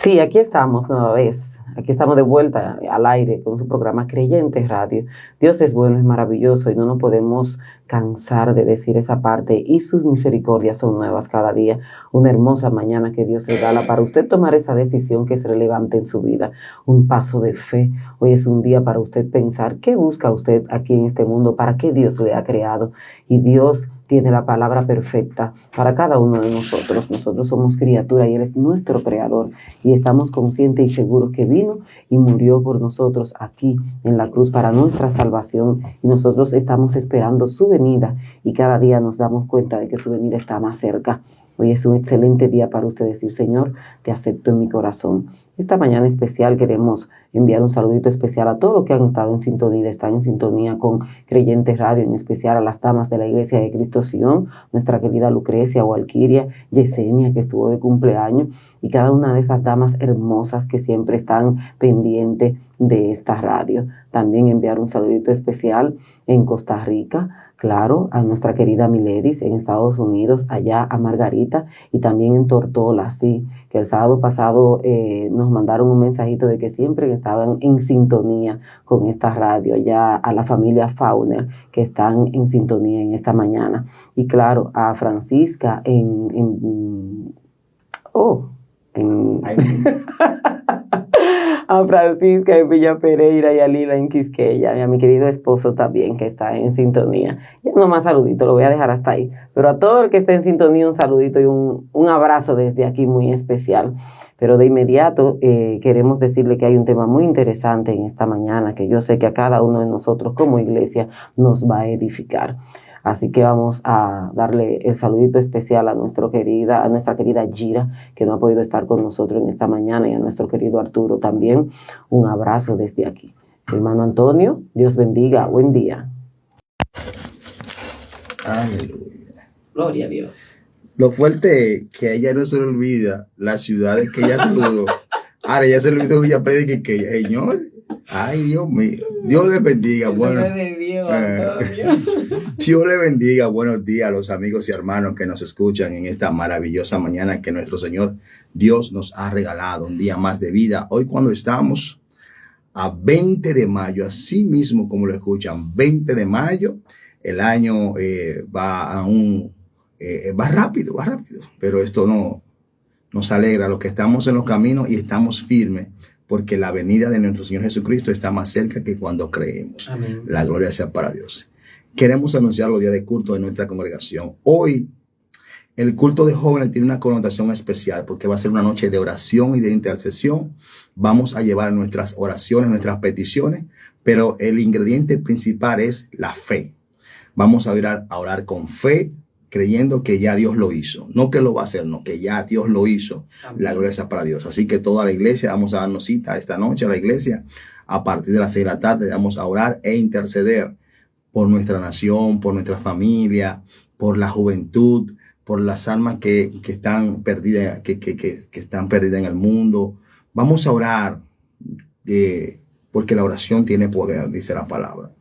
Sí, aquí estamos nueva vez. Aquí estamos de vuelta al aire con su programa Creyentes Radio. Dios es bueno, es maravilloso y no nos podemos cansar de decir esa parte. Y sus misericordias son nuevas cada día. Una hermosa mañana que Dios regala para usted tomar esa decisión que es relevante en su vida. Un paso de fe. Hoy es un día para usted pensar qué busca usted aquí en este mundo, para qué Dios le ha creado. Y Dios tiene la palabra perfecta para cada uno de nosotros. Nosotros somos criatura y Él es nuestro creador y estamos conscientes y seguros que vino y murió por nosotros aquí en la cruz para nuestra salvación y nosotros estamos esperando su venida y cada día nos damos cuenta de que su venida está más cerca. Hoy es un excelente día para usted decir, Señor, te acepto en mi corazón. Esta mañana especial queremos enviar un saludito especial a todos los que han estado en sintonía, están en sintonía con Creyentes Radio, en especial a las damas de la Iglesia de Cristo Sion, nuestra querida Lucrecia, Walquiria, Yesenia, que estuvo de cumpleaños, y cada una de esas damas hermosas que siempre están pendientes de esta radio. También enviar un saludito especial en Costa Rica, claro, a nuestra querida Miledis en Estados Unidos, allá a Margarita y también en Tortola, sí, que el sábado pasado nos mandaron un mensajito de que siempre estaban en sintonía con esta radio, allá a la familia Fauner que están en sintonía en esta mañana. Y claro, a Francisca a Francisca en Villa Pereira y a Lila en Quisqueya y a mi querido esposo también que está en sintonía. Ya nomás saludito, lo voy a dejar hasta ahí. Pero a todo el que esté en sintonía un saludito y un abrazo desde aquí muy especial. Pero de inmediato queremos decirle que hay un tema muy interesante en esta mañana que yo sé que a cada uno de nosotros como iglesia nos va a edificar. Así que vamos a darle el saludito especial a nuestra querida Gira, que no ha podido estar con nosotros en esta mañana, y a nuestro querido Arturo también. Un abrazo desde aquí. Hermano Antonio, Dios bendiga. Buen día. Aleluya. Gloria a Dios. Lo fuerte es que a ella no se le olvida las ciudades que ella saludó. Ahora ella se le olvidó Villa Pereira que señor. Ay, Dios mío. Dios les bendiga. Bueno, Dios le bendiga. Buenos días a los amigos y hermanos que nos escuchan en esta maravillosa mañana que nuestro Señor Dios nos ha regalado. Un día más de vida. Hoy cuando estamos a 20 de mayo, así mismo como lo escuchan, 20 de mayo, el año va rápido, pero esto no nos alegra, los que estamos en los caminos y estamos firmes, porque la venida de nuestro Señor Jesucristo está más cerca que cuando creemos. Amén. La gloria sea para Dios. Queremos anunciar los días de culto de nuestra congregación. Hoy, el culto de jóvenes tiene una connotación especial porque va a ser una noche de oración y de intercesión. Vamos a llevar nuestras oraciones, nuestras peticiones, pero el ingrediente principal es la fe. Vamos a orar con fe, creyendo que ya Dios lo hizo. No que lo va a hacer, no, que ya Dios lo hizo. Amén. La gloria sea para Dios. Así que toda la iglesia, vamos a darnos cita esta noche a la iglesia. A partir de las 6 de la tarde vamos a orar e interceder por nuestra nación, por nuestra familia, por la juventud, por las almas que están perdidas, que están perdidas en el mundo. Vamos a orar porque la oración tiene poder, dice la palabra.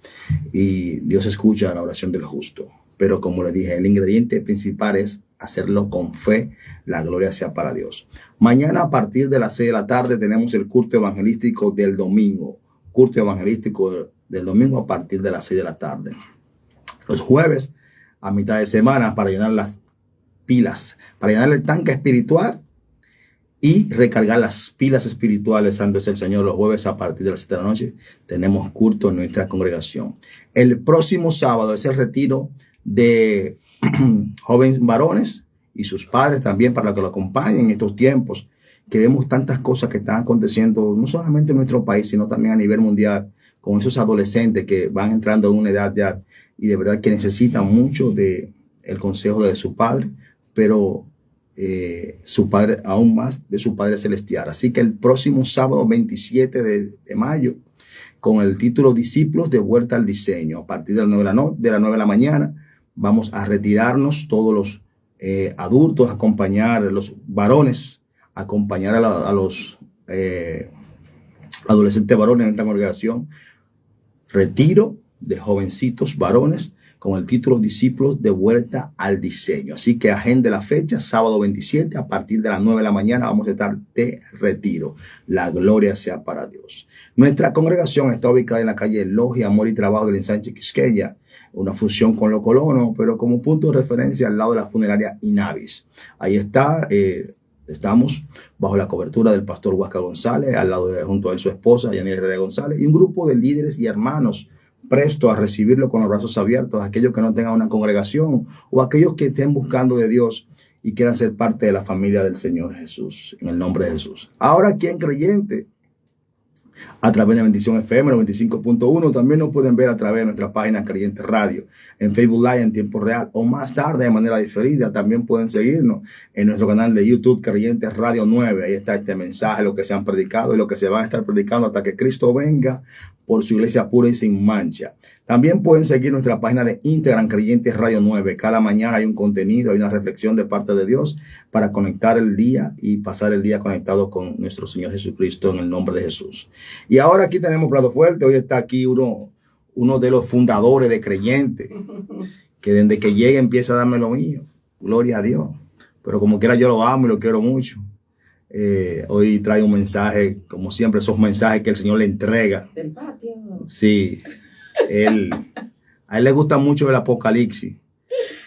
Y Dios escucha la oración del justo. Pero como les dije, el ingrediente principal es hacerlo con fe. La gloria sea para Dios. Mañana a partir de las 6 de la tarde tenemos el culto evangelístico del domingo. Culto evangelístico del domingo a partir de las 6 de la tarde. Los jueves a mitad de semana para llenar las pilas, para llenar el tanque espiritual y recargar las pilas espirituales. Santo es el Señor. Los jueves a partir de las 7 de la noche tenemos culto en nuestra congregación. El próximo sábado es el retiro de jóvenes varones y sus padres también, para que lo acompañen en estos tiempos que vemos tantas cosas que están aconteciendo no solamente en nuestro país sino también a nivel mundial, con esos adolescentes que van entrando en una edad ya y de verdad que necesitan mucho de el consejo de su padre, pero su padre aún más de su Padre Celestial. Así que el próximo sábado 27 de mayo, con el título Discípulos de Vuelta al Diseño, a partir de las 9 de la mañana, vamos a retirarnos todos los adultos, acompañar a los varones, acompañar a los adolescentes varones en nuestra congregación. Retiro de jovencitos varones con el título Discípulos de Vuelta al Diseño. Así que agende la fecha, sábado 27, a partir de las 9 de la mañana vamos a estar de retiro. La gloria sea para Dios. Nuestra congregación está ubicada en la calle Logia, Amor y Trabajo del Ensanche Quisqueya, una fusión con Los Colonos, pero como punto de referencia al lado de la funeraria Inavis. Ahí está, estamos bajo la cobertura del pastor Huáscar González, al lado junto a él su esposa, Yanira Herrera González, y un grupo de líderes y hermanos presto a recibirlo con los brazos abiertos, aquellos que no tengan una congregación o aquellos que estén buscando de Dios y quieran ser parte de la familia del Señor Jesús, en el nombre de Jesús. Ahora aquí en Creyente, a través de Bendición FM 95.1, también nos pueden ver a través de nuestra página Creyente Radio, en Facebook Live en tiempo real o más tarde de manera diferida. También pueden seguirnos en nuestro canal de YouTube Creyente Radio 9. Ahí está este mensaje, lo que se han predicado y lo que se van a estar predicando hasta que Cristo venga por su iglesia pura y sin mancha. También pueden seguir nuestra página de Instagram Creyente Radio 9. Cada mañana hay un contenido, hay una reflexión de parte de Dios para conectar el día y pasar el día conectado con nuestro Señor Jesucristo en el nombre de Jesús. Y ahora aquí tenemos plato fuerte. Hoy está aquí uno de los fundadores de Creyente, que desde que llega empieza a darme lo mío. Gloria a Dios. Pero como quiera yo lo amo y lo quiero mucho. Hoy trae un mensaje, como siempre, esos mensajes que el Señor le entrega. Del patio. Sí. A él le gusta mucho el Apocalipsis.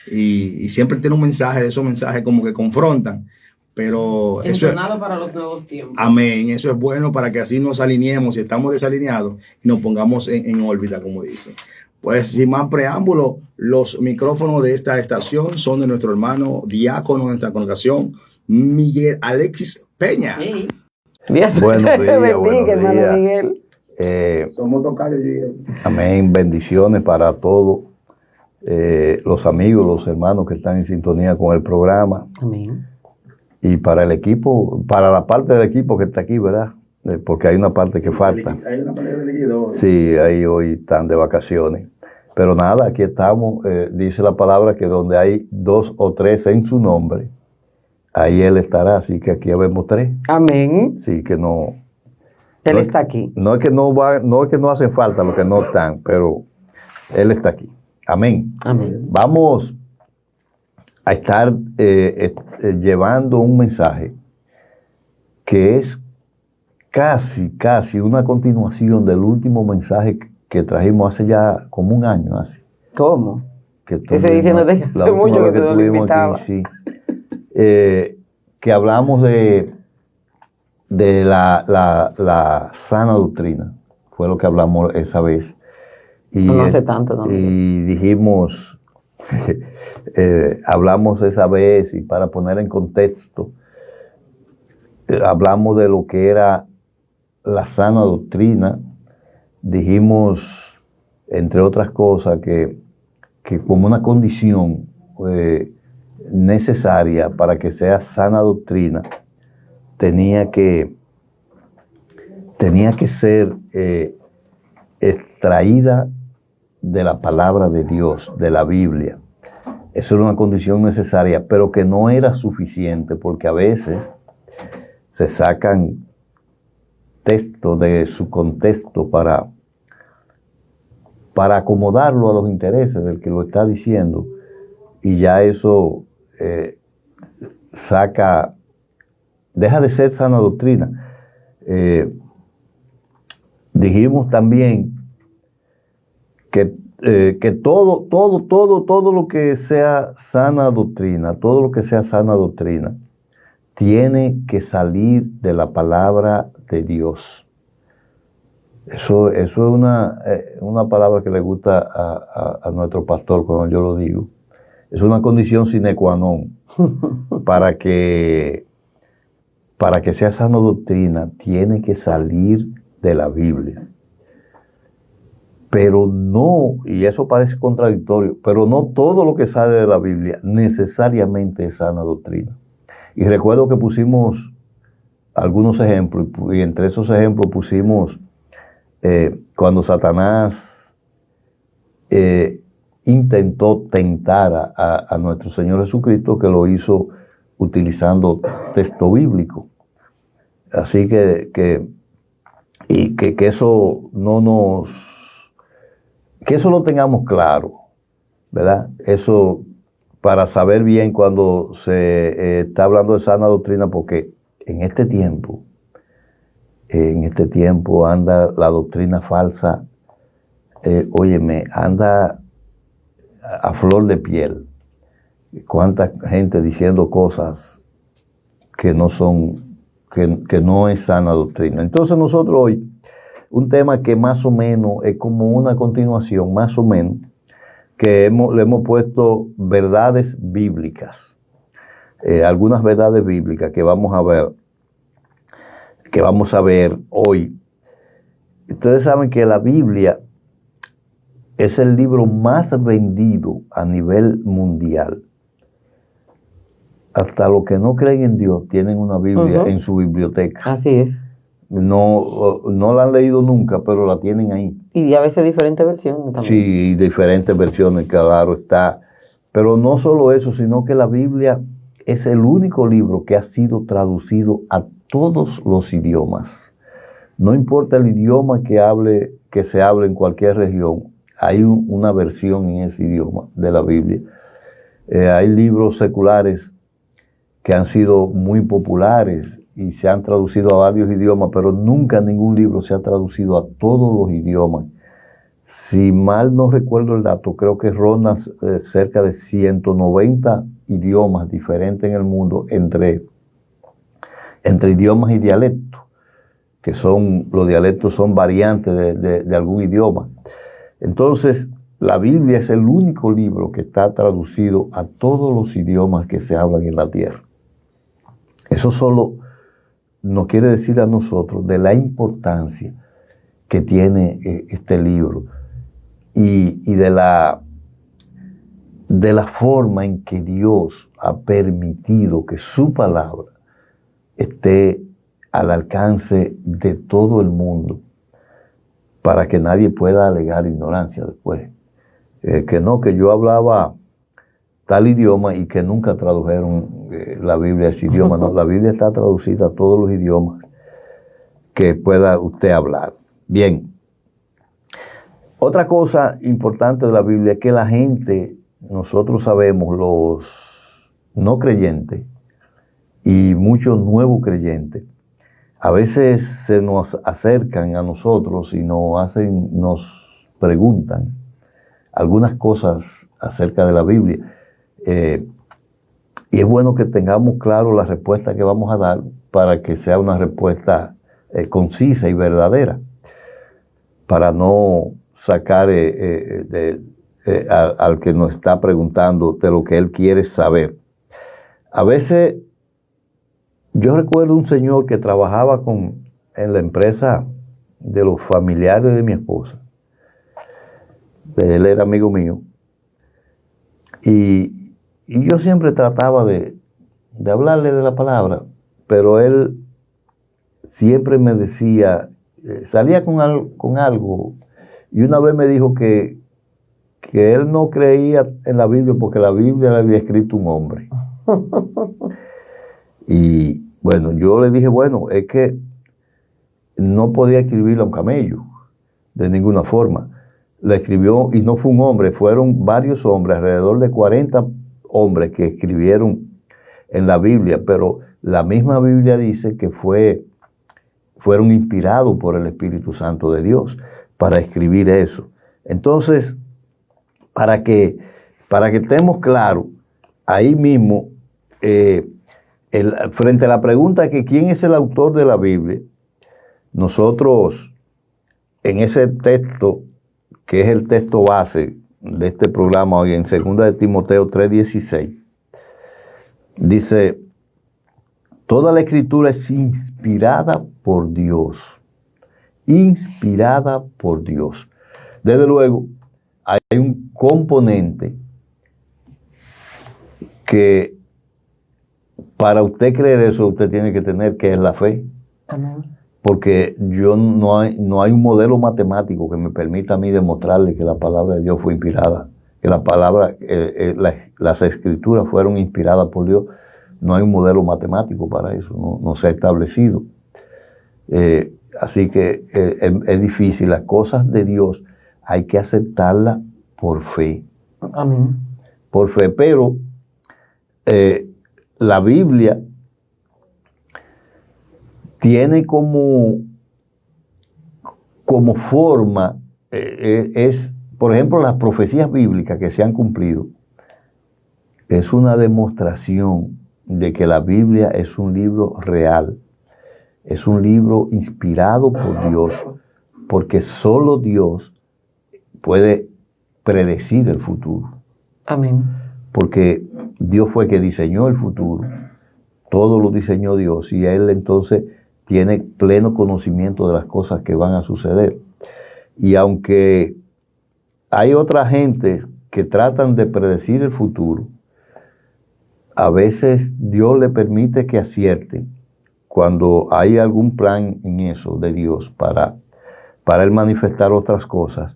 Y siempre tiene un mensaje, de esos mensajes como que confrontan. Pero entonado eso para los nuevos tiempos. Amén. Eso es bueno para que así nos alineemos si estamos desalineados y nos pongamos en órbita, como dicen. Pues sin más preámbulo, los micrófonos de esta estación son de nuestro hermano diácono de nuestra congregación, Miguel Alexis Peña. Sí. Buenos días, bendiga, hermano Miguel. Somos tocayos, Miguel. Amén. Bendiciones para todos los amigos, los hermanos que están en sintonía con el programa. Amén. Y para el equipo, para la parte del equipo que está aquí, ¿verdad? Porque hay una parte que falta. Hay una parte del equipo. Sí, ahí hoy están de vacaciones. Pero nada, aquí estamos. Dice la palabra que donde hay 2 o 3 en su nombre, ahí Él estará. Así que aquí vemos 3. Amén. Sí, que no. Él está aquí. No es que no hacen falta los que no están, pero Él está aquí. Amén. Amén. Vamos a estar llevando un mensaje que es casi una continuación del último mensaje que trajimos hace ya como un año. ¿Cómo? Que estoy diciendo de hace mucho que tuvimos aquí, sí. Que hablamos de la sana doctrina. Fue lo que hablamos esa vez. Y, no hace tanto, ¿no? Y dijimos, hablamos esa vez, y para poner en contexto, hablamos de lo que era la sana doctrina. Dijimos, entre otras cosas, que como una condición necesaria para que sea sana doctrina, tenía que ser extraída de la palabra de Dios, de la Biblia. Eso era una condición necesaria, pero que no era suficiente, porque a veces se sacan textos de su contexto para acomodarlo a los intereses del que lo está diciendo, y ya eso deja de ser sana doctrina. Dijimos también que todo lo que sea sana doctrina, tiene que salir de la palabra de Dios. Eso es una palabra que le gusta a nuestro pastor cuando yo lo digo. Es una condición sine qua non para que sea sana doctrina, tiene que salir de la Biblia. Pero no, y eso parece contradictorio, pero no todo lo que sale de la Biblia necesariamente es sana doctrina. Y recuerdo que pusimos algunos ejemplos, y entre esos ejemplos pusimos cuando Satanás intentó tentar a nuestro Señor Jesucristo, que lo hizo utilizando texto bíblico. Así que eso no que eso lo tengamos claro, ¿verdad? Eso para saber bien cuando se está hablando de sana doctrina, porque en este tiempo anda la doctrina falsa, óyeme, anda a flor de piel. Cuánta gente diciendo cosas que no son, que no es sana doctrina. Entonces nosotros hoy, un tema que más o menos es como una continuación, más o menos, que le hemos puesto verdades bíblicas. Algunas verdades bíblicas que vamos a ver hoy. Ustedes saben que la Biblia es el libro más vendido a nivel mundial. Hasta los que no creen en Dios tienen una Biblia en su biblioteca. Así es. No la han leído nunca, pero la tienen ahí. Y a veces diferentes versiones también. Sí, diferentes versiones, claro está. Pero no solo eso, sino que la Biblia es el único libro que ha sido traducido a todos los idiomas. No importa el idioma que se hable en cualquier región, hay una versión en ese idioma de la Biblia. Hay libros seculares que han sido muy populares y se han traducido a varios idiomas, pero nunca ningún libro se ha traducido a todos los idiomas. Si mal no recuerdo el dato, creo que rondan cerca de 190 idiomas diferentes en el mundo entre idiomas y dialectos, que los dialectos son variantes de algún idioma. Entonces, la Biblia es el único libro que está traducido a todos los idiomas que se hablan en la tierra. Eso solo nos quiere decir a nosotros de la importancia que tiene este libro y de la forma en que Dios ha permitido que su palabra esté al alcance de todo el mundo para que nadie pueda alegar ignorancia después. Que yo hablaba tal idioma y que nunca tradujeron la Biblia a ese idioma. No, la Biblia está traducida a todos los idiomas que pueda usted hablar. Bien. Otra cosa importante de la Biblia es que la gente, nosotros sabemos, los no creyentes y muchos nuevos creyentes, a veces se nos acercan a nosotros y nos preguntan algunas cosas acerca de la Biblia. Y es bueno que tengamos claro la respuesta que vamos a dar para que sea una respuesta concisa y verdadera, para no sacar al que nos está preguntando de lo que él quiere saber. A veces, yo recuerdo un señor que trabajaba en la empresa de los familiares de mi esposa. Él era amigo mío. Y yo siempre trataba de hablarle de la palabra, pero él siempre me decía, salía con algo, y una vez me dijo que él no creía en la Biblia porque la Biblia la había escrito un hombre. Y bueno, yo le dije, bueno, es que no podía escribirle a un camello, de ninguna forma. La escribió, y no fue un hombre, fueron varios hombres, alrededor de 40 hombres que escribieron en la Biblia, pero la misma Biblia dice que fueron inspirados por el Espíritu Santo de Dios para escribir eso. Entonces, para que estemos claros, ahí mismo, frente a la pregunta que quién es el autor de la Biblia, nosotros en ese texto, que es el texto base de este programa hoy, en 2 de Timoteo 3:16, dice, toda la escritura es inspirada por Dios. Inspirada por Dios. Desde luego, hay un componente que para usted creer eso, usted tiene que tener, que es la fe. Amén. Porque no hay un modelo matemático que me permita a mí demostrarle que la palabra de Dios fue inspirada, que las escrituras fueron inspiradas por Dios. No hay un modelo matemático para eso, no se ha establecido. Así que es difícil. Las cosas de Dios hay que aceptarlas por fe. Amén. Por fe. Pero la Biblia tiene como forma, por ejemplo, las profecías bíblicas que se han cumplido, es una demostración de que la Biblia es un libro real, es un libro inspirado por Dios, porque solo Dios puede predecir el futuro. Amén. Porque Dios fue que diseñó el futuro, todo lo diseñó Dios, y Él entonces tiene pleno conocimiento de las cosas que van a suceder. Y aunque hay otra gente que tratan de predecir el futuro, a veces Dios le permite que acierten cuando hay algún plan en eso de Dios para Él manifestar otras cosas.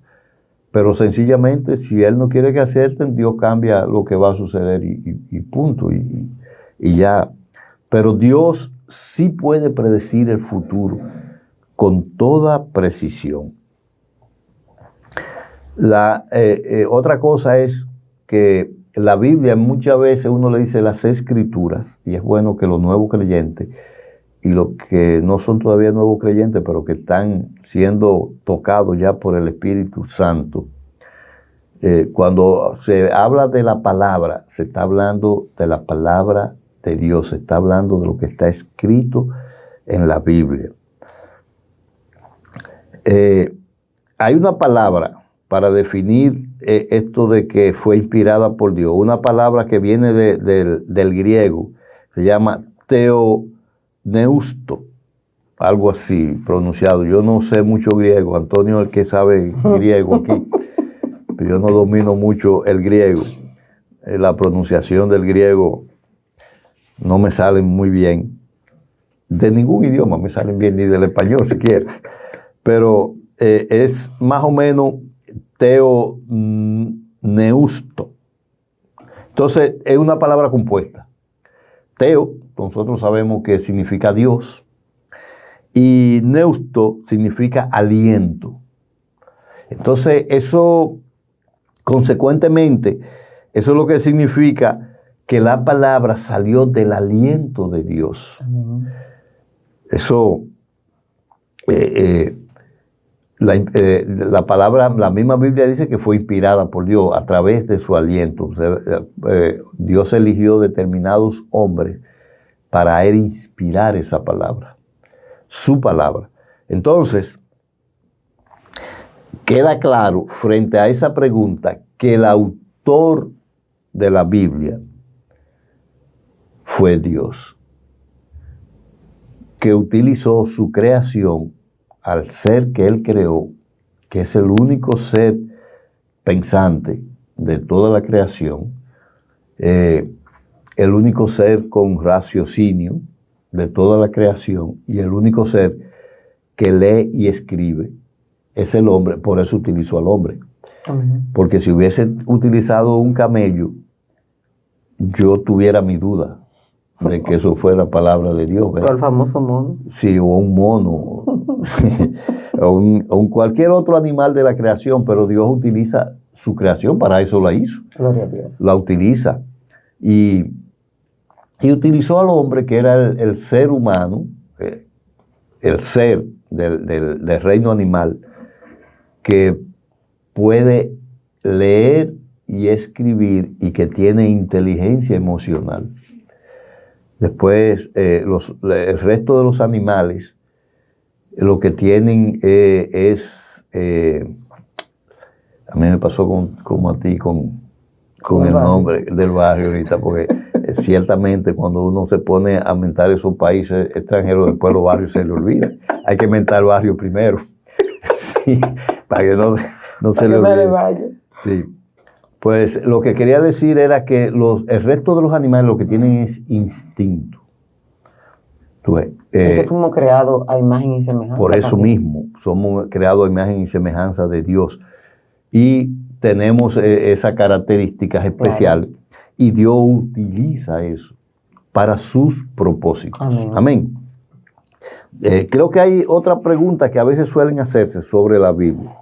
Pero sencillamente, si Él no quiere que acierten, Dios cambia lo que va a suceder y punto, y ya. Pero Dios sí puede predecir el futuro con toda precisión. Otra cosa es que la Biblia, muchas veces uno le dice las Escrituras, y es bueno que los nuevos creyentes y los que no son todavía nuevos creyentes, pero que están siendo tocados ya por el Espíritu Santo, cuando se habla de la palabra, se está hablando de la palabra de Dios, se está hablando de lo que está escrito en la Biblia. Hay una palabra para definir esto de que fue inspirada por Dios, una palabra que viene del griego, se llama teoneusto, algo así pronunciado. Yo no sé mucho griego, Antonio es el que sabe griego aquí, pero yo no domino mucho el griego. La pronunciación del griego no me sale muy bien, de ningún idioma me salen bien, ni del español siquiera, pero es más o menos teoneusto. Entonces es una palabra compuesta. Teo, nosotros sabemos que significa Dios, y neusto significa aliento. Entonces eso, consecuentemente, eso es lo que significa que la palabra salió del aliento de Dios. Eso, la palabra, la misma Biblia dice que fue inspirada por Dios a través de su aliento. O sea, Dios eligió determinados hombres para él inspirar esa palabra, su palabra. Entonces, queda claro frente a esa pregunta que el autor de la Biblia fue Dios, que utilizó su creación al ser que Él creó, que es el único ser pensante de toda la creación, el único ser con raciocinio de toda la creación y el único ser que lee y escribe, es el hombre. Por eso utilizó al hombre. Porque si hubiese utilizado un camello, yo tuviera mi duda de que eso fuera palabra de Dios, ¿verdad? O el famoso mono. Sí, o un mono, o cualquier otro animal de la creación, pero Dios utiliza su creación, para eso la hizo. Gloria a Dios. La utiliza. Y utilizó al hombre, que era el ser humano, el ser del reino animal, que puede leer y escribir y que tiene inteligencia emocional. Después, el resto de los animales, lo que tienen es, a mí me pasó como a ti con el nombre del barrio ahorita, porque ciertamente cuando uno se pone a mentar esos países extranjeros, después los barrios se le olvidan. Hay que mentar el barrio primero, sí, para que no se le olvide. Sí. Pues lo que quería decir era que el resto de los animales lo que tienen es instinto. Es que somos creados a imagen y semejanza. Por eso mismo, somos creados a imagen y semejanza de Dios. Y tenemos esas características especiales. Claro. Y Dios utiliza eso para sus propósitos. Amén. Amén. Creo que hay otra pregunta que a veces suelen hacerse sobre la Biblia.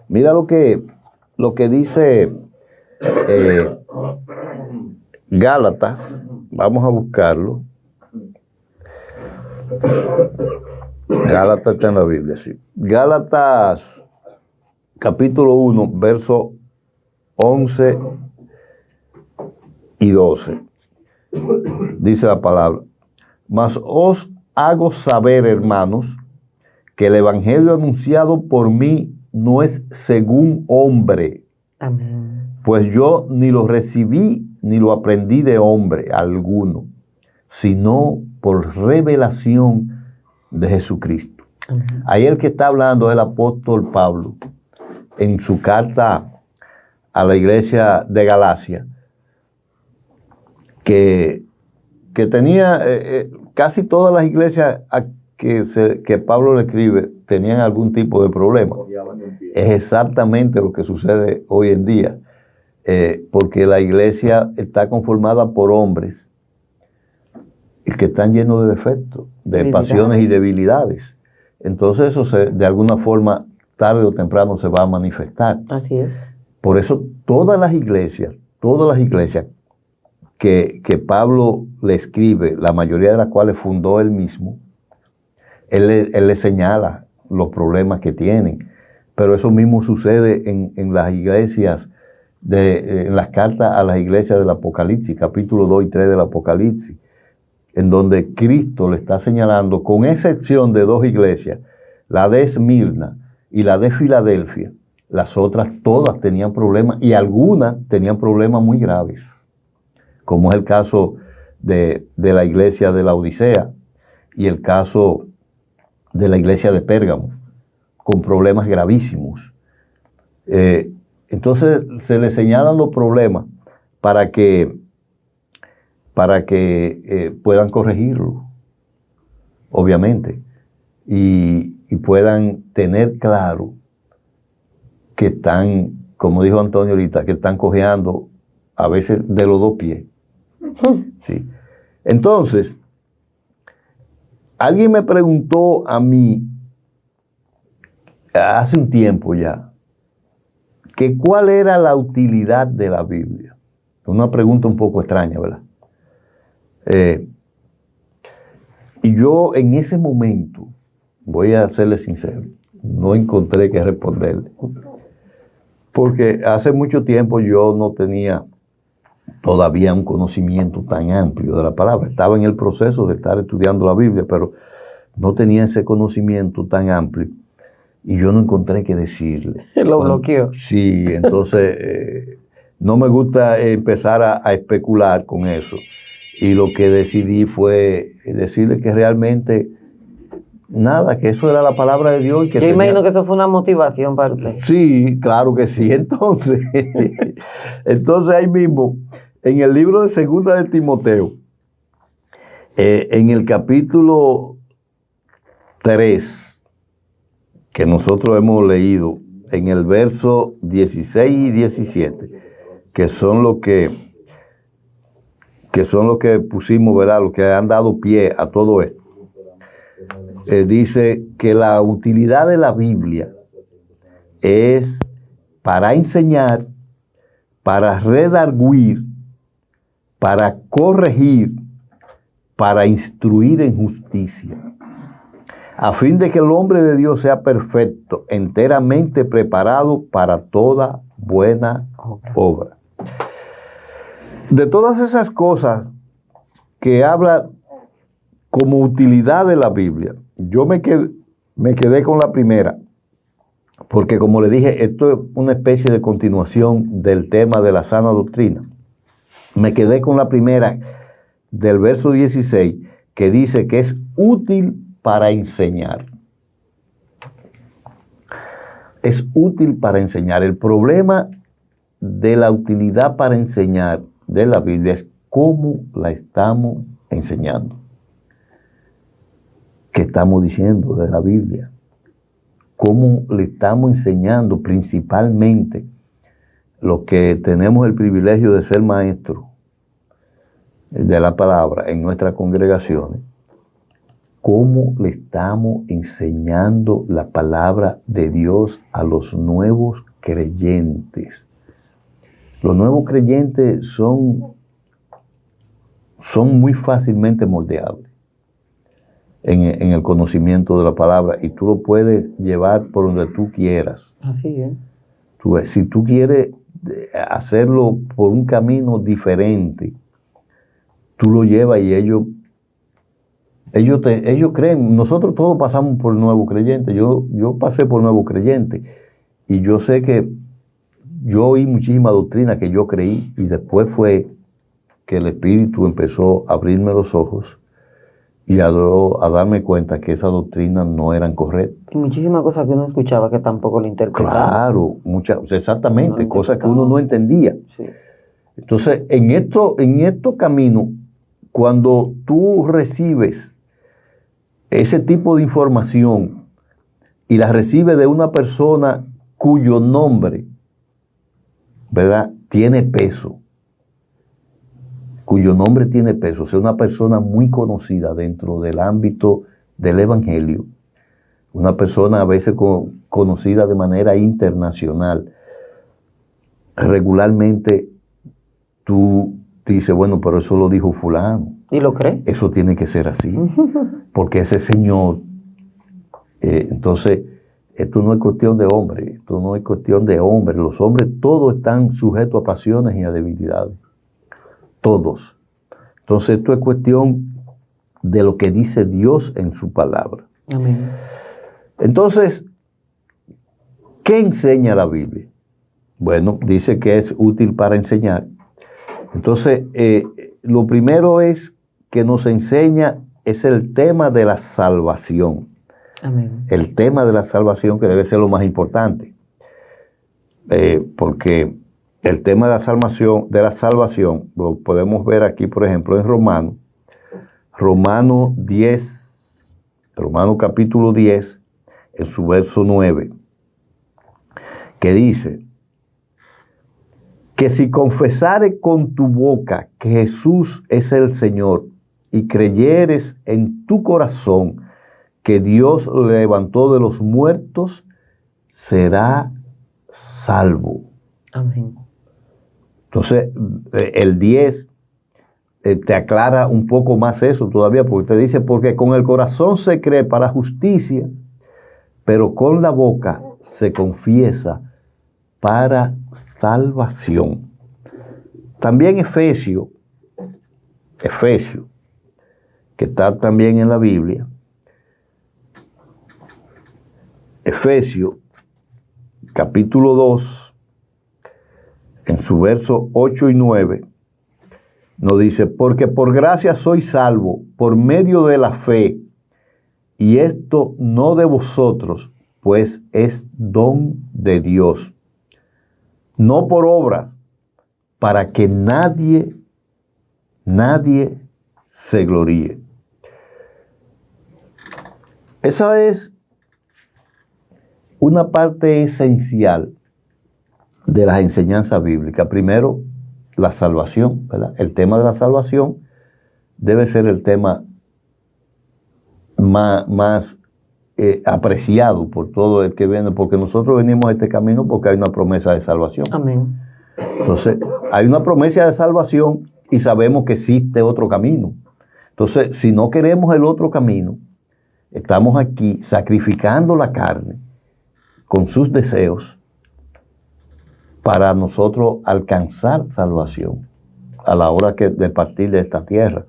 Mira lo que dice Gálatas, vamos a buscarlo. Gálatas está en la Biblia, sí. Gálatas, capítulo 1, verso 11 y 12. Dice la palabra: mas os hago saber, hermanos, que el evangelio anunciado por mí no es según hombre. Amén. Pues yo ni lo recibí ni lo aprendí de hombre alguno, sino por revelación de Jesucristo. Amén. Ahí el que está hablando es el apóstol Pablo en su carta a la iglesia de Galacia, que tenía casi todas las iglesias que Pablo le escribe tenían algún tipo de problema. Es exactamente lo que sucede hoy en día, porque la iglesia está conformada por hombres que están llenos de defectos, de pasiones y debilidades. Entonces eso de alguna forma, tarde o temprano, se va a manifestar. Así es. Por eso todas las iglesias que Pablo le escribe, la mayoría de las cuales fundó él mismo, él le señala los problemas que tienen. Pero eso mismo sucede en las iglesias, en las cartas a las iglesias del Apocalipsis, capítulo 2 y 3 del Apocalipsis, en donde Cristo le está señalando, con excepción de dos iglesias, la de Esmirna y la de Filadelfia, las otras todas tenían problemas, y algunas tenían problemas muy graves, como es el caso de la iglesia de la Odisea y el caso de la iglesia de Pérgamo, con problemas gravísimos. Entonces se le señalan los problemas para que puedan corregirlo, obviamente, y puedan tener claro que están, como dijo Antonio ahorita, que están cojeando a veces de los dos pies. Sí. Entonces, alguien me preguntó a mí hace un tiempo ya, que cuál era la utilidad de la Biblia. Una pregunta un poco extraña, ¿verdad? Y yo en ese momento, voy a serle sincero, no encontré qué responderle. Porque hace mucho tiempo yo no tenía todavía un conocimiento tan amplio de la palabra. Estaba en el proceso de estar estudiando la Biblia, pero no tenía ese conocimiento tan amplio. Y yo no encontré qué decirle. Lo bloqueó. Sí, entonces no me gusta empezar a especular con eso. Y lo que decidí fue decirle que realmente nada, que eso era la palabra de Dios. Y que yo imagino que eso fue una motivación para usted. Sí, claro que sí. Entonces ahí mismo, en el libro de Segunda de Timoteo, en el capítulo 3, que nosotros hemos leído, en el verso 16 y 17, que son lo que pusimos, ¿verdad? Lo que han dado pie a todo esto. Dice que la utilidad de la Biblia es para enseñar, para redarguir, para corregir, para instruir en justicia, a fin de que el hombre de Dios sea perfecto, enteramente preparado para toda buena obra. De todas esas cosas que habla como utilidad de la Biblia, yo me quedé con la primera, porque como le dije, esto es una especie de continuación del tema de la sana doctrina. Me quedé con la primera del verso 16, que dice que es útil para enseñar. Es útil para enseñar. El problema de la utilidad para enseñar de la Biblia es cómo la estamos enseñando. ¿Qué estamos diciendo de la Biblia? ¿Cómo le estamos enseñando principalmente los que tenemos el privilegio de ser maestros de la palabra en nuestras congregaciones? ¿Cómo le estamos enseñando la palabra de Dios a los nuevos creyentes? Los nuevos creyentes son muy fácilmente moldeables en el conocimiento de la palabra, y tú lo puedes llevar por donde tú quieras. Así es. Si tú quieres hacerlo por un camino diferente, tú lo llevas y ellos creen. Nosotros todos pasamos por nuevo creyente. Yo pasé por nuevo creyente y yo sé que yo oí muchísima doctrina que yo creí, y después fue que el Espíritu empezó a abrirme los ojos y a darme cuenta que esas doctrinas no eran correctas. Y muchísimas cosas que uno escuchaba que tampoco le interpretaba. Claro, exactamente, cosas que uno no entendía. Sí. Entonces, en estos caminos, cuando tú recibes ese tipo de información y la recibes de una persona cuyo nombre, ¿verdad?, tiene peso, o sea, una persona muy conocida dentro del ámbito del evangelio, una persona a veces conocida de manera internacional, regularmente tú dices, bueno, pero eso lo dijo fulano. ¿Y lo cree? Eso tiene que ser así, porque ese señor, entonces, esto no es cuestión de hombre, los hombres todos están sujetos a pasiones y a debilidades, todos. Entonces esto es cuestión de lo que dice Dios en su palabra. Amén. Entonces, ¿qué enseña la Biblia? Bueno, dice que es útil para enseñar. Entonces, lo primero es que nos enseña es el tema de la salvación. Amén. El tema de la salvación, que debe ser lo más importante. Porque el tema de la salvación lo podemos ver aquí, por ejemplo, en Romanos capítulo 10, en su verso 9, que dice que si confesares con tu boca que Jesús es el Señor y creyeres en tu corazón que Dios le levantó de los muertos, será salvo. Amén. Entonces, el 10 te aclara un poco más eso todavía, porque te dice, porque con el corazón se cree para justicia, pero con la boca se confiesa para salvación. También Efesios, que está también en la Biblia, Efesios capítulo 2, en su verso 8 y 9, nos dice, porque por gracia sois salvo por medio de la fe, y esto no de vosotros, pues es don de Dios, no por obras, para que nadie se gloríe. Esa es una parte esencial de las enseñanzas bíblicas. Primero, la salvación, ¿verdad? El tema de la salvación debe ser el tema más apreciado por todo el que viene, porque nosotros venimos a este camino porque hay una promesa de salvación. Amén. Entonces, hay una promesa de salvación y sabemos que existe otro camino. Entonces, si no queremos el otro camino, estamos aquí sacrificando la carne con sus deseos para nosotros alcanzar salvación a la hora de partir de esta tierra,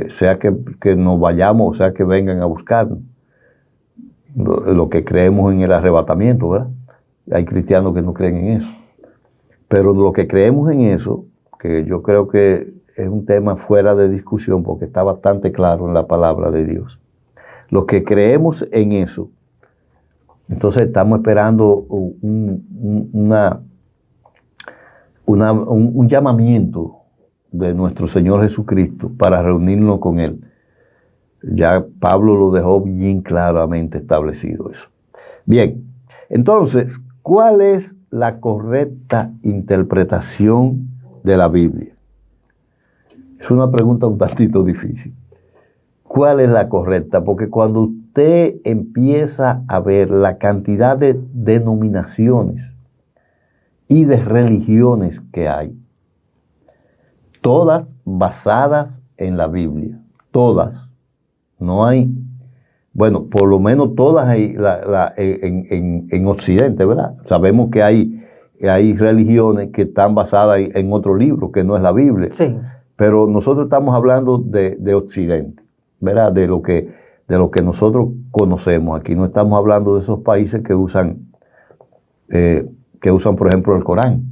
sea que nos vayamos, o sea que vengan a buscarnos, lo que creemos en el arrebatamiento, ¿verdad? Hay cristianos que no creen en eso, pero lo que creemos en eso, que yo creo que es un tema fuera de discusión porque está bastante claro en la palabra de Dios, los que creemos en eso, entonces estamos esperando un llamamiento de nuestro Señor Jesucristo para reunirnos con Él. Ya Pablo lo dejó bien claramente establecido eso. Bien, entonces, ¿cuál es la correcta interpretación de la Biblia? Es una pregunta un tantito difícil. ¿Cuál es la correcta? Porque cuando usted empieza a ver la cantidad de denominaciones y de religiones que hay, todas basadas en la Biblia, todas. No hay, bueno, por lo menos todas hay en Occidente, ¿verdad? Sabemos que hay religiones que están basadas en otro libro, que no es la Biblia. Sí. Pero nosotros estamos hablando de Occidente, ¿verdad? De lo que nosotros conocemos. Aquí no estamos hablando de esos países que usan, por ejemplo, el Corán.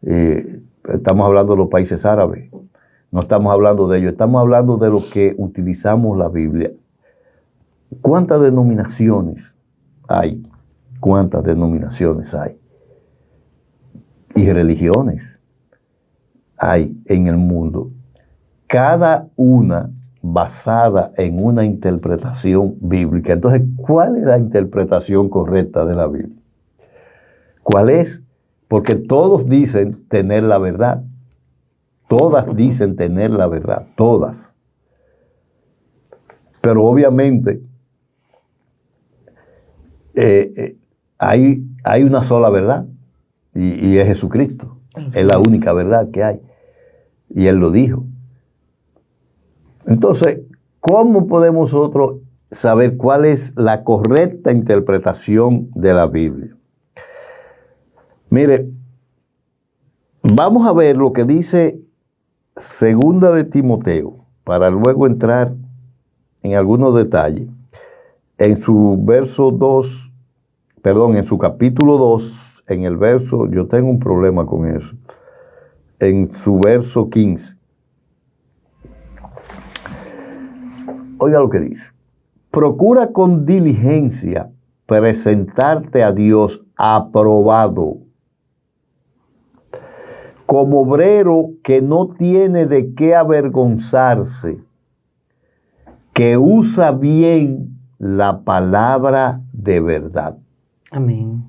Estamos hablando de los países árabes. No estamos hablando de ellos. Estamos hablando de lo que utilizamos la Biblia. ¿Cuántas denominaciones hay? ¿Cuántas denominaciones hay? Y religiones hay en el mundo, cada una basada en una interpretación bíblica. Entonces, ¿cuál es la interpretación correcta de la Biblia? ¿Cuál es? Porque todos dicen tener la verdad. Todas dicen tener la verdad, todas. Pero obviamente hay una sola verdad y es Jesucristo. Es la única verdad que hay. Y Él lo dijo. Entonces, ¿cómo podemos nosotros saber cuál es la correcta interpretación de la Biblia? Mire, vamos a ver lo que dice Segunda de Timoteo, para luego entrar en algunos detalles. En su verso 2, perdón, en su capítulo 2, en el verso, yo tengo un problema con eso, en su verso 15. Oiga lo que dice. Procura con diligencia presentarte a Dios aprobado, como obrero que no tiene de qué avergonzarse, que usa bien la palabra de verdad. Amén.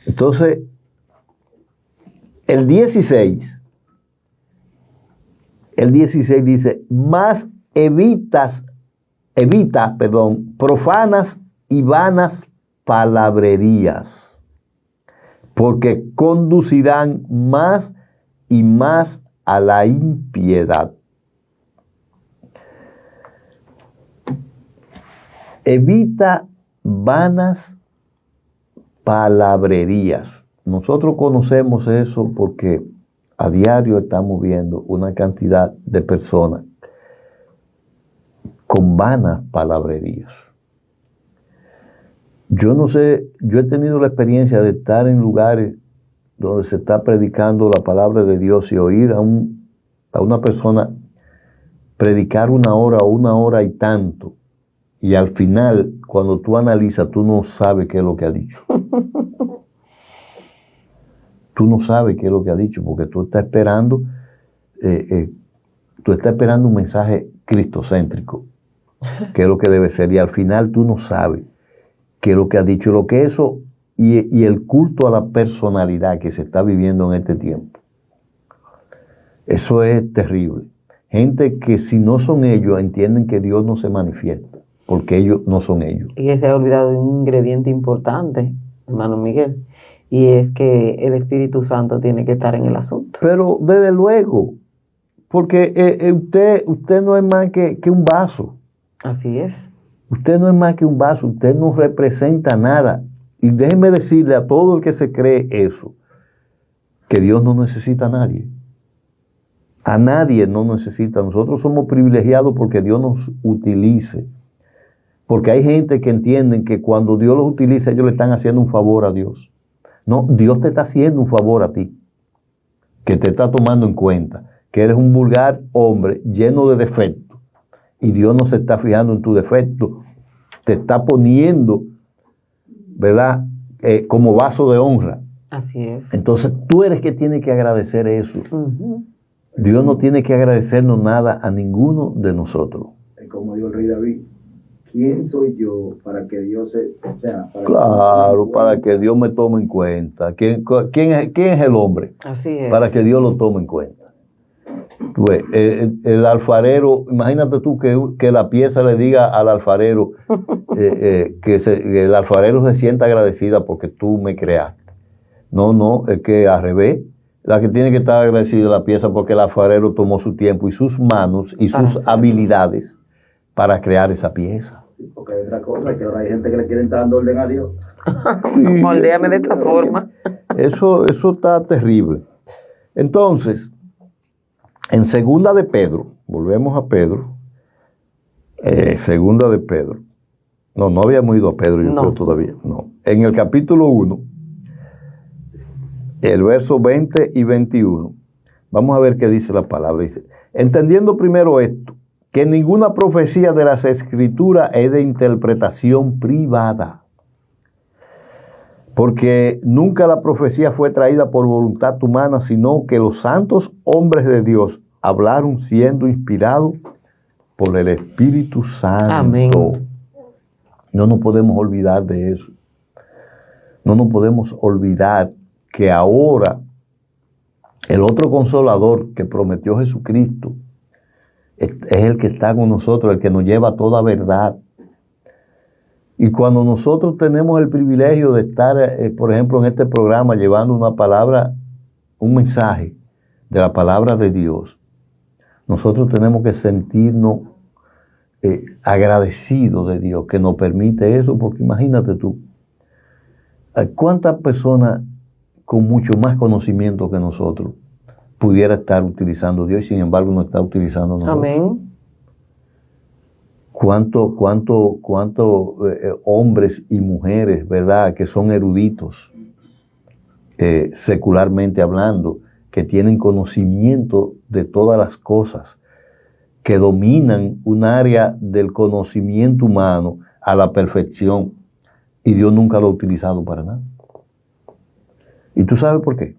Entonces, el 16 dice, más evita, profanas y vanas palabrerías, porque conducirán más y más a la impiedad. Evita vanas palabrerías. Nosotros conocemos eso porque a diario estamos viendo una cantidad de personas con vanas palabrerías. Yo no sé, yo he tenido la experiencia de estar en lugares donde se está predicando la palabra de Dios y oír a una persona predicar 1 hora o 1 hora y tanto. Y al final, cuando tú analizas, tú no sabes qué es lo que ha dicho. Tú no sabes qué es lo que ha dicho, porque tú estás esperando un mensaje cristocéntrico, que es lo que debe ser. Y al final tú no sabes qué es lo que ha dicho, lo que eso y el culto a la personalidad que se está viviendo en este tiempo. Eso es terrible. Gente que si no son ellos, entienden que Dios no se manifiesta, porque ellos no son ellos. Y que se ha olvidado de un ingrediente importante, hermano Miguel, y es que el Espíritu Santo tiene que estar en el asunto. Pero desde luego, porque usted no es más que un vaso. Así es. Usted no es más que un vaso, usted no representa nada. Y déjeme decirle a todo el que se cree eso, que Dios no necesita a nadie. A nadie no necesita. Nosotros somos privilegiados porque Dios nos utilice. Porque hay gente que entienden que cuando Dios los utiliza, ellos le están haciendo un favor a Dios. No, Dios te está haciendo un favor a ti, que te está tomando en cuenta, que eres un vulgar hombre lleno de defectos, y Dios no se está fijando en tu defecto, te está poniendo, ¿verdad?, como vaso de honra. Así es. Entonces tú eres que tiene que agradecer eso. Uh-huh. Dios no tiene que agradecernos nada a ninguno de nosotros. Como dijo el rey David, ¿quién soy yo para que Dios se... para que Dios me tome en cuenta. ¿Quién es el hombre? Así es. Para que Dios lo tome en cuenta. Pues, el alfarero, imagínate tú que la pieza le diga al alfarero que el alfarero se sienta agradecida porque tú me creaste. No, es que al revés, la que tiene que estar agradecida es la pieza porque el alfarero tomó su tiempo y sus manos y sus habilidades para crear esa pieza. Porque hay otra cosa, que ahora hay gente que le quiere entrar dando orden a Dios. Sí, moldéame de esta forma. Eso está terrible. Entonces, en segunda de Pedro, volvemos a Pedro, segunda de Pedro, no habíamos ido a Pedro, yo creo todavía, no. En el capítulo 1, el verso 20 y 21, vamos a ver qué dice la palabra. Dice, entendiendo primero esto, que ninguna profecía de las Escrituras es de interpretación privada, porque nunca la profecía fue traída por voluntad humana, sino que los santos hombres de Dios hablaron siendo inspirados por el Espíritu Santo. Amén. No nos podemos olvidar de eso. No nos podemos olvidar que ahora el otro consolador que prometió Jesucristo es el que está con nosotros, el que nos lleva a toda verdad. Y cuando nosotros tenemos el privilegio de estar, por ejemplo, en este programa llevando una palabra, un mensaje de la palabra de Dios, nosotros tenemos que sentirnos agradecidos de Dios que nos permite eso, porque imagínate tú, ¿cuántas personas con mucho más conocimiento que nosotros pudiera estar utilizando Dios y sin embargo no está utilizando nosotros? Amén. ¿Cuántos hombres y mujeres, verdad, que son eruditos, secularmente hablando, que tienen conocimiento de todas las cosas, que dominan un área del conocimiento humano a la perfección, y Dios nunca lo ha utilizado para nada? ¿Y tú sabes por qué?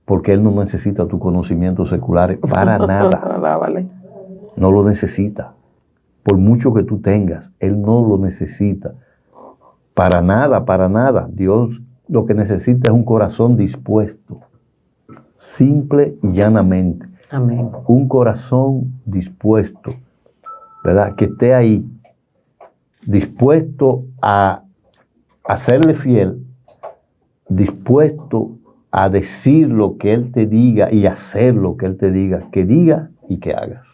Porque Él no necesita tus conocimientos seculares para nada. Vale. No lo necesita. Por mucho que tú tengas, Él no lo necesita. Para nada, para nada. Dios lo que necesita es un corazón dispuesto. Simple y llanamente. Amén. Un corazón dispuesto, ¿verdad? Que esté ahí, dispuesto a serle fiel, dispuesto a decir lo que Él te diga y hacer lo que Él te diga y que hagas.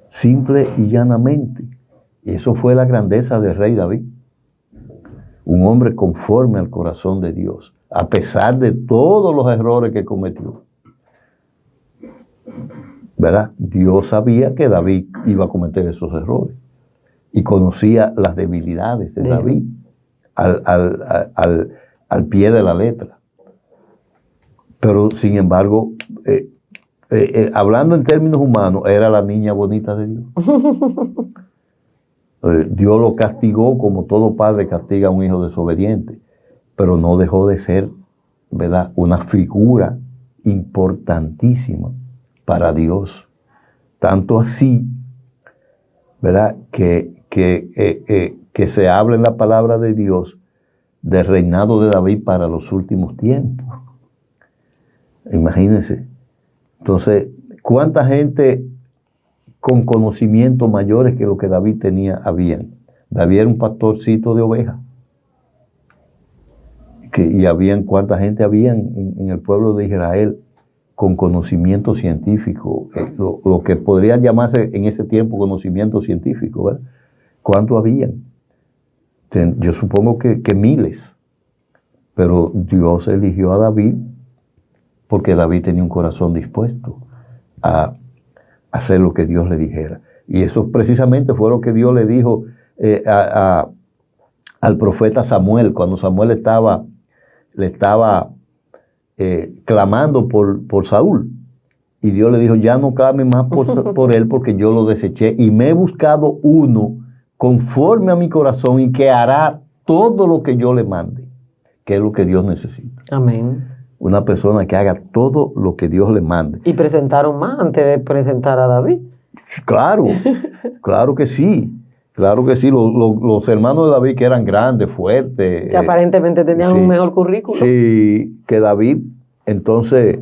Simple y llanamente. Y eso fue la grandeza del rey David. Un hombre conforme al corazón de Dios, a pesar de todos los errores que cometió. ¿Verdad? Dios sabía que David iba a cometer esos errores y conocía las debilidades de David al pie de la letra. Pero sin embargo, hablando en términos humanos, era la niña bonita de Dios. Dios lo castigó como todo padre castiga a un hijo desobediente, pero no dejó de ser, ¿verdad?, una figura importantísima para Dios. Tanto así, ¿verdad?, que se habla en la palabra de Dios del reinado de David para los últimos tiempos. Imagínense. Entonces, ¿cuánta gente con conocimientos mayores que lo que David tenía habían? David era un pastorcito de ovejas. Y habían, ¿cuánta gente habían en el pueblo de Israel con conocimiento científico? Lo que podría llamarse en ese tiempo conocimiento científico, ¿verdad? ¿Cuánto habían? Yo supongo que miles. Pero Dios eligió a David porque David tenía un corazón dispuesto a hacer lo que Dios le dijera. Y eso precisamente fue lo que Dios le dijo al profeta Samuel, cuando Samuel le estaba clamando por Saúl. Y Dios le dijo, ya no clame más por él porque yo lo deseché y me he buscado uno conforme a mi corazón y que hará todo lo que yo le mande, que es lo que Dios necesita. Amén. Una persona que haga todo lo que Dios le mande. Y presentaron más antes de presentar a David. Claro, claro que sí. Claro que sí. Los hermanos de David que eran grandes, fuertes. Que aparentemente tenían sí, un mejor currículo. Sí, que David, entonces,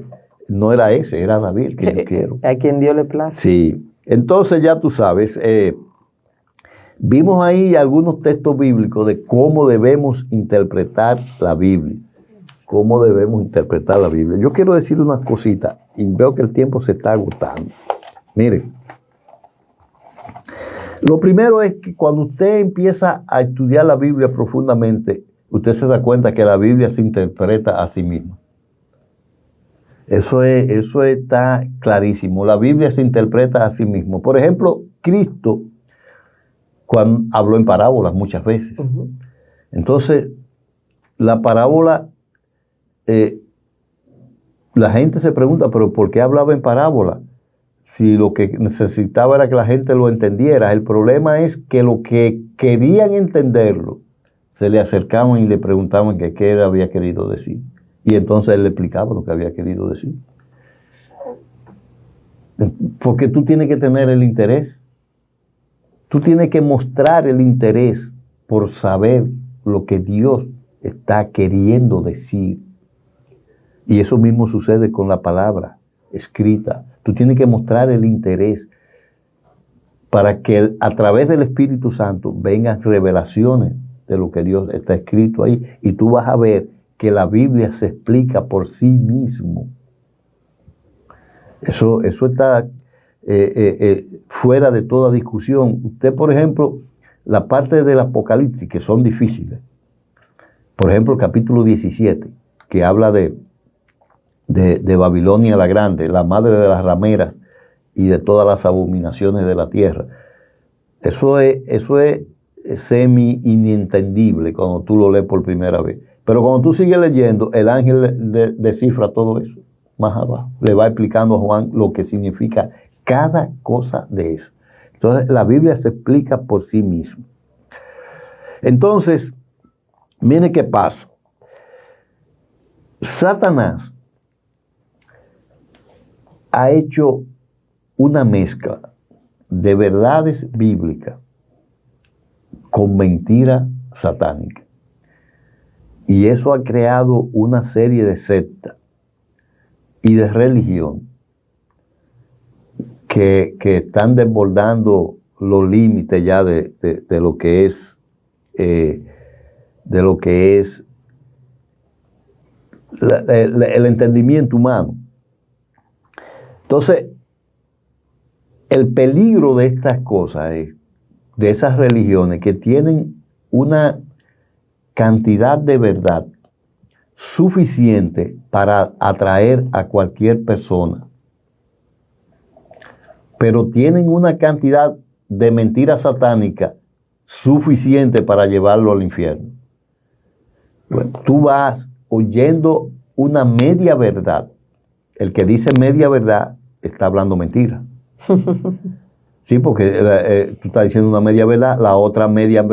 no era ese, era David el que yo quiero. A quien Dios le place. Sí, entonces ya tú sabes, vimos ahí algunos textos bíblicos de cómo debemos interpretar la Biblia. Cómo debemos interpretar la Biblia. Yo quiero decir unas cositas y veo que el tiempo se está agotando. Miren, lo primero es que cuando usted empieza a estudiar la Biblia profundamente, usted se da cuenta que la Biblia se interpreta a sí misma. Eso está clarísimo. La Biblia se interpreta a sí mismo. Por ejemplo, Cristo habló en parábolas muchas veces. Uh-huh. Entonces, la parábola, la gente se pregunta, pero ¿por qué hablaba en parábola? Si lo que necesitaba era que la gente lo entendiera. El problema es que lo que querían entenderlo, se le acercaban y le preguntaban qué él había querido decir. Y entonces él le explicaba lo que había querido decir. Porque tú tienes que tener el interés. Tú tienes que mostrar el interés por saber lo que Dios está queriendo decir. Y eso mismo sucede con la palabra escrita. Tú tienes que mostrar el interés para que a través del Espíritu Santo vengan revelaciones de lo que Dios está escrito ahí. Y tú vas a ver que la Biblia se explica por sí mismo. Eso está fuera de toda discusión. Usted, por ejemplo, la parte del Apocalipsis, que son difíciles. Por ejemplo, el capítulo 17, que habla de Babilonia la Grande, la madre de las rameras y de todas las abominaciones de la tierra. Eso es semi-inentendible cuando tú lo lees por primera vez. Pero cuando tú sigues leyendo, el ángel descifra todo eso más abajo. Le va explicando a Juan lo que significa cada cosa de eso. Entonces, la Biblia se explica por sí misma. Entonces, mire qué pasa. Satanás ha hecho una mezcla de verdades bíblicas con mentira satánica. Y eso ha creado una serie de sectas y de religión que están desbordando los límites ya de lo que es el entendimiento humano. Entonces, el peligro de estas cosas es de esas religiones que tienen una cantidad de verdad suficiente para atraer a cualquier persona, pero tienen una cantidad de mentira satánica suficiente para llevarlo al infierno. Bueno, tú vas oyendo una media verdad. El que dice media verdad está hablando mentira. Sí, porque tú estás diciendo una media verdad, la otra media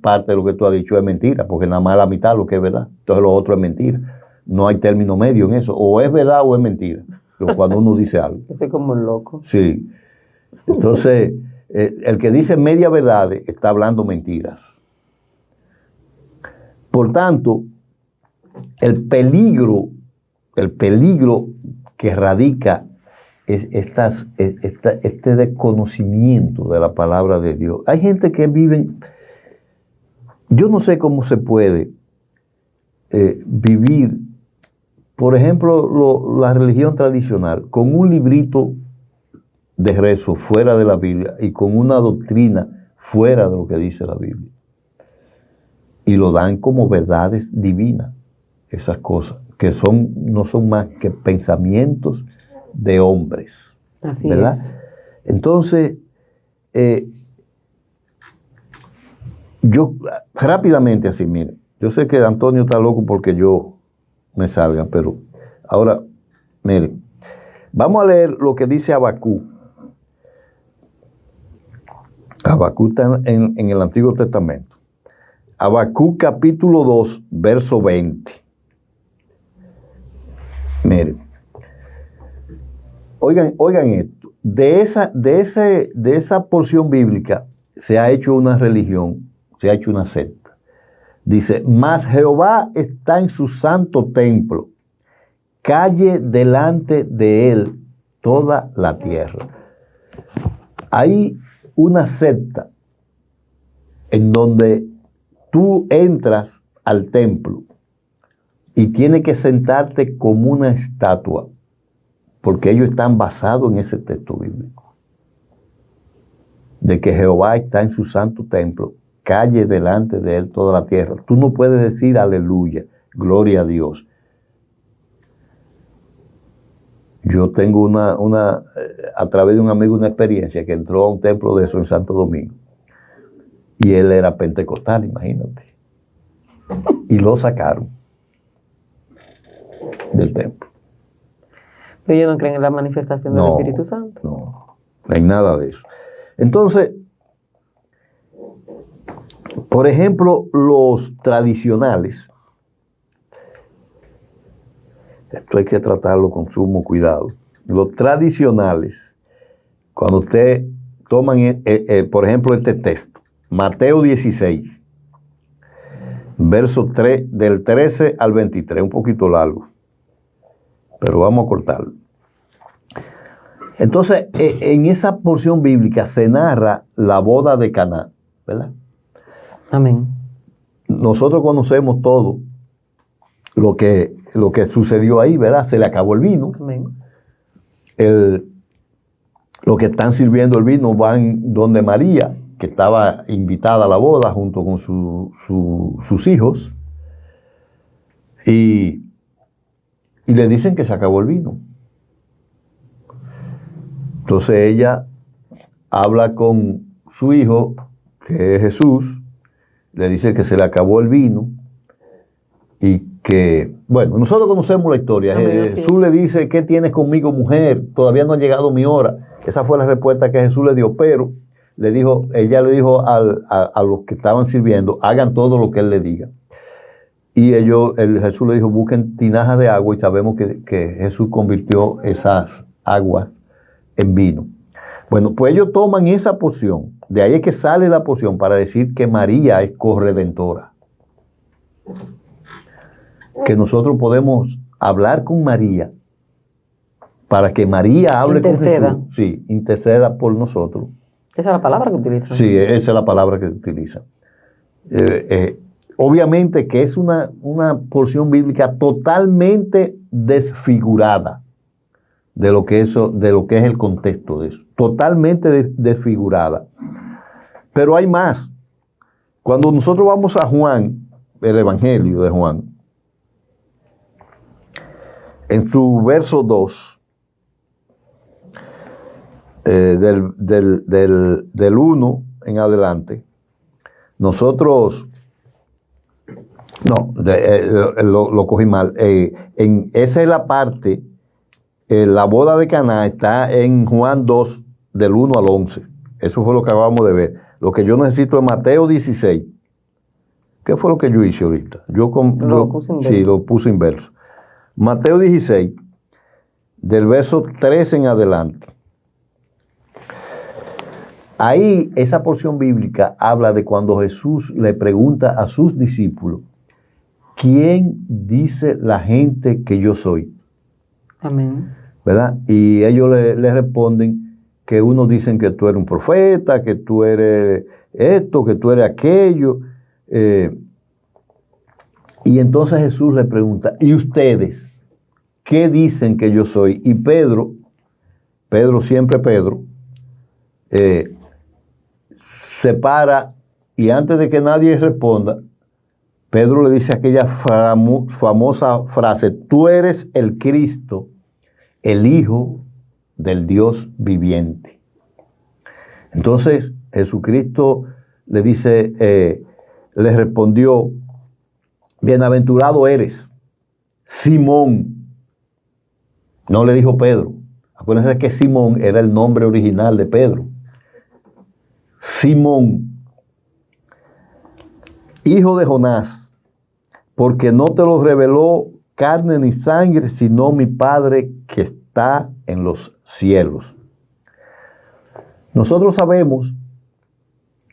parte de lo que tú has dicho es mentira, porque nada más la mitad es lo que es verdad. Entonces lo otro es mentira. No hay término medio en eso. O es verdad o es mentira. Cuando uno dice algo. Ese es como un loco. Sí. Entonces, el que dice media verdad está hablando mentiras. Por tanto, el peligro que radica este desconocimiento de la palabra de Dios. Hay gente que viven, yo no sé cómo se puede vivir, por ejemplo, la religión tradicional, con un librito de rezo fuera de la Biblia y con una doctrina fuera de lo que dice la Biblia. Y lo dan como verdades divinas, esas cosas, que no son más que pensamientos de hombres. Así ¿verdad? Es. Entonces, yo rápidamente así, miren, yo sé que Antonio está loco porque yo me salga, pero ahora, miren, vamos a leer lo que dice Habacuc. Habacuc está en el Antiguo Testamento. Habacuc capítulo 2, verso 20. Miren. Oigan esto. De esa porción bíblica se ha hecho una religión, se ha hecho una secta. Dice, mas Jehová está en su santo templo. calle delante de él toda la tierra. Hay una secta en donde tú entras al templo y tienes que sentarte como una estatua, porque ellos están basados en ese texto bíblico, de que Jehová está en su santo templo, calle delante de él toda la tierra. Tú no puedes decir aleluya, gloria a Dios. Yo tengo a través de un amigo, una experiencia que entró a un templo de eso en Santo Domingo. Y él era pentecostal, imagínate. Y lo sacaron del templo. Pero ellos no creen en la manifestación del Espíritu Santo. No hay nada de eso. Entonces, por ejemplo, los tradicionales, esto hay que tratarlo con sumo cuidado. Los tradicionales, cuando usted toman, por ejemplo, este texto, Mateo 16, verso 3, del 13 al 23, un poquito largo, pero vamos a cortarlo. Entonces, en esa porción bíblica se narra la boda de Caná, ¿verdad? Amén. Nosotros conocemos todo lo que sucedió ahí, ¿verdad? Se le acabó el vino. Amén. Los que están sirviendo el vino van donde María, que estaba invitada a la boda junto con sus hijos, y le dicen que se acabó el vino. Entonces ella habla con su hijo, que es Jesús, le dice que se le acabó el vino y que, bueno, nosotros conocemos la historia. Jesús le dice, ¿qué tienes conmigo, mujer? Todavía no ha llegado mi hora. Esa fue la respuesta que Jesús le dio, pero ella le dijo a los que estaban sirviendo, hagan todo lo que él le diga. Y Jesús le dijo, busquen tinajas de agua, y sabemos que Jesús convirtió esas aguas en vino. Bueno, pues ellos toman esa porción, de ahí es que sale la porción para decir que María es corredentora. Que nosotros podemos hablar con María para que María hable con Jesús. Sí, interceda por nosotros. Esa es la palabra que utiliza. Sí, esa es la palabra que utiliza. Obviamente que es una porción bíblica totalmente desfigurada de lo que es el contexto de eso. Totalmente desfigurada. Pero hay más. Cuando nosotros vamos a Juan, el Evangelio de Juan, en su verso 2, del 1 en adelante, nosotros, lo cogí mal, esa es la parte, la boda de Caná está en Juan 2, del 1 al 11, eso fue lo que acabamos de ver. Lo que yo necesito es Mateo 16. ¿Qué fue lo que yo hice ahorita? Lo puse inverso. Mateo 16, del verso 13 en adelante. Ahí esa porción bíblica habla de cuando Jesús le pregunta a sus discípulos, ¿quién dice la gente que yo soy? Amén. ¿Verdad? Y ellos le responden que unos dicen que tú eres un profeta, que tú eres esto, que tú eres aquello. Y entonces Jesús le pregunta, ¿y ustedes qué dicen que yo soy? Y Pedro, siempre Pedro, se para y antes de que nadie responda, Pedro le dice aquella famosa frase, tú eres el Cristo, el Hijo del Dios viviente. Entonces Jesucristo le dice, le respondió, bienaventurado eres, Simón. No le dijo Pedro. Acuérdense que Simón era el nombre original de Pedro. Simón, hijo de Jonás, porque no te lo reveló carne ni sangre, sino mi Padre que está en los cielos. Nosotros sabemos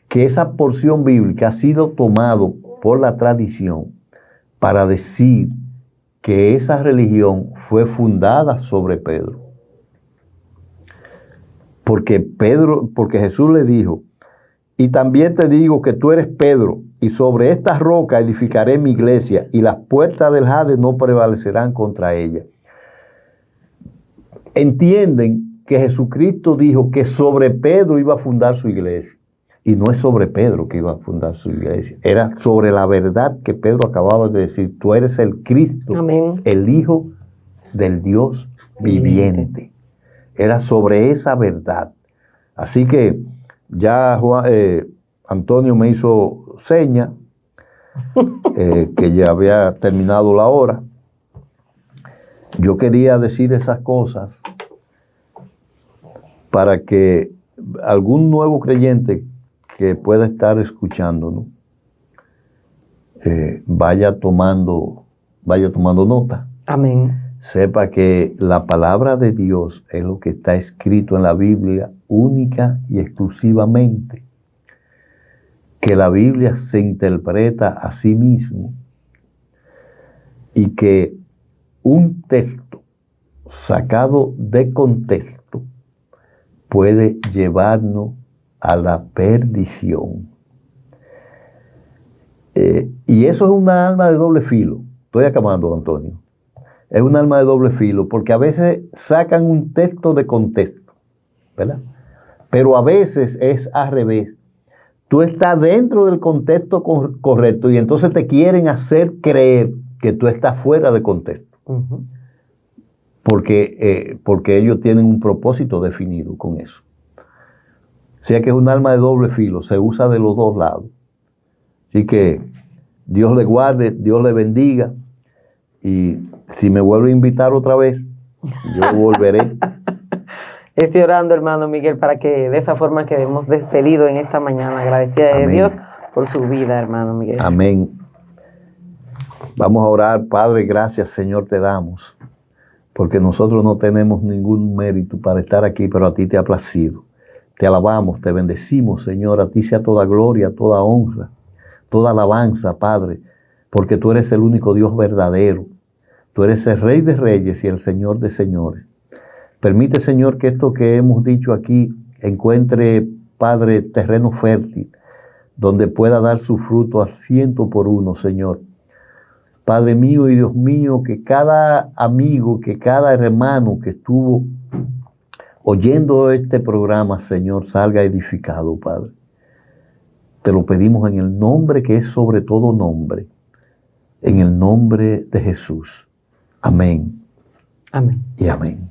que esa porción bíblica ha sido tomado por la tradición para decir que esa religión fue fundada sobre Pedro. Porque Jesús le dijo, y también te digo que tú eres Pedro, y sobre esta roca edificaré mi iglesia, y las puertas del Hades no prevalecerán contra ella. Entienden que Jesucristo dijo que sobre Pedro iba a fundar su iglesia. Y no es sobre Pedro que iba a fundar su iglesia. Era sobre la verdad que Pedro acababa de decir. Tú eres el Cristo, Amén. el Hijo del Dios viviente. Era sobre esa verdad. Así que ya Antonio me hizo seña que ya había terminado la hora. Yo quería decir esas cosas para que algún nuevo creyente que pueda estar escuchándonos vaya tomando nota. Amén. Sepa que la palabra de Dios es lo que está escrito en la Biblia única y exclusivamente. Que la Biblia se interpreta a sí mismo y que un texto sacado de contexto puede llevarnos a la perdición. Y eso es una arma de doble filo. Estoy acabando, Antonio. Es un arma de doble filo porque a veces sacan un texto de contexto, ¿verdad? Pero a veces es al revés. Tú estás dentro del contexto correcto y entonces te quieren hacer creer que tú estás fuera de contexto. Uh-huh. Porque ellos tienen un propósito definido con eso. O sea que es un arma de doble filo, se usa de los dos lados. Así que Dios le guarde, Dios le bendiga. Y si me vuelve a invitar otra vez, yo volveré. Estoy orando, hermano Miguel, para que de esa forma quedemos despedidos en esta mañana. Agradecida de Dios por su vida, hermano Miguel. Amén. Vamos a orar. Padre, gracias, Señor, te damos. Porque nosotros no tenemos ningún mérito para estar aquí, pero a ti te ha placido. Te alabamos, te bendecimos, Señor. A ti sea toda gloria, toda honra, toda alabanza, Padre. Porque tú eres el único Dios verdadero. Tú eres el Rey de Reyes y el Señor de Señores. Permite, Señor, que esto que hemos dicho aquí encuentre, Padre, terreno fértil, donde pueda dar su fruto al 100 por 1, Señor. Padre mío y Dios mío, que cada amigo, que cada hermano que estuvo oyendo este programa, Señor, salga edificado, Padre. Te lo pedimos en el nombre que es sobre todo nombre, en el nombre de Jesús. Amén. Amén. Y amén.